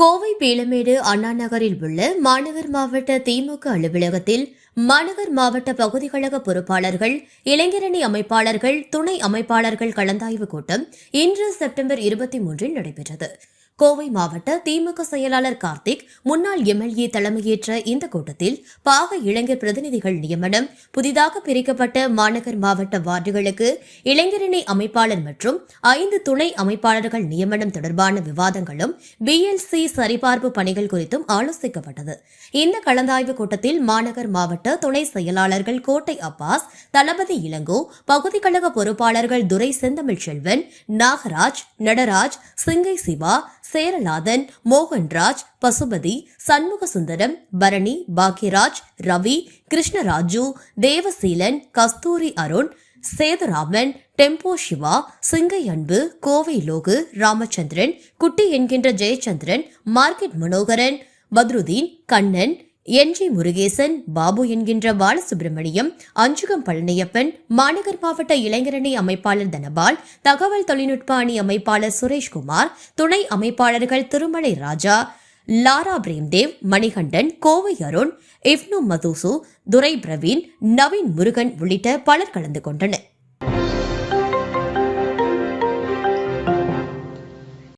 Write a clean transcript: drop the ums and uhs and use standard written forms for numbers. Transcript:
கோவை பீளமேடு அண்ணா நகரில் உள்ள மாநகர் மாவட்ட திமுக அலுவலகத்தில் மாநகர் மாவட்ட பகுதி கழக பொறுப்பாளர்கள், இளைஞரணி அமைப்பாளர்கள், துணை அமைப்பாளர்கள் கலந்தாய்வு கூட்டம் இன்று செப்டம்பர் 23 நடைபெற்றது. கோவை மாவட்ட திமுக செயலாளர் கார்த்திக், முன்னாள் எம்எல்ஏ தலைமையேற்ற இந்த கூட்டத்தில் பாக இளைஞர் பிரதிநிதிகள் நியமனம், புதிதாக பிரிக்கப்பட்ட மாநகர் மாவட்ட வார்டுகளுக்கு இளைஞரணி அமைப்பாளர் மற்றும் 5 துணை அமைப்பாளர்கள் நியமனம் தொடர்பான விவாதங்களும் பிஎல்சி சரிபார்ப்பு பணிகள் குறித்தும் ஆலோசிக்கப்பட்டது. இந்த கலந்தாய்வு கூட்டத்தில் மாநகர் மாவட்ட துணை செயலாளர்கள் கோட்டை அப்பாஸ், தளபதி இளங்கோ, பகுதி கழக பொறுப்பாளர்கள் துரை செந்தமிழ் செல்வன், நாகராஜ், நடராஜ், சிங்கை சிவா, சேரநாதன், மோகன்ராஜ், பசுபதி, சண்முகசுந்தரம், பரணி, பாக்யராஜ், ரவி, கிருஷ்ணராஜு, தேவசீலன், கஸ்தூரி அருண், சேதுராமன், டெம்போ சிவா, சிங்கை அன்பு, கோவை லோகு, ராமச்சந்திரன், குட்டி என்கின்ற ஜெயச்சந்திரன், மார்க்கெட் மனோகரன், பத்ருதீன், கண்ணன், என்ஜி முருகேசன், பாபு என்கின்ற பாலசுப்ரமணியம், அஞ்சுகம் பழனியப்பன், மாநகர் மாவட்ட இளைஞரணி அமைப்பாளர் தனபால், தகவல் தொழில்நுட்ப அணி அமைப்பாளர் சுரேஷ்குமார், துணை அமைப்பாளர்கள் திருமலை ராஜா, லாரா பிரேம்தேவ், மணிகண்டன், கோவை அருண், இப்னு மதுசு, துரை பிரவீன், நவீன் முருகன் உள்ளிட்ட பலர் கலந்து கொண்டனர்.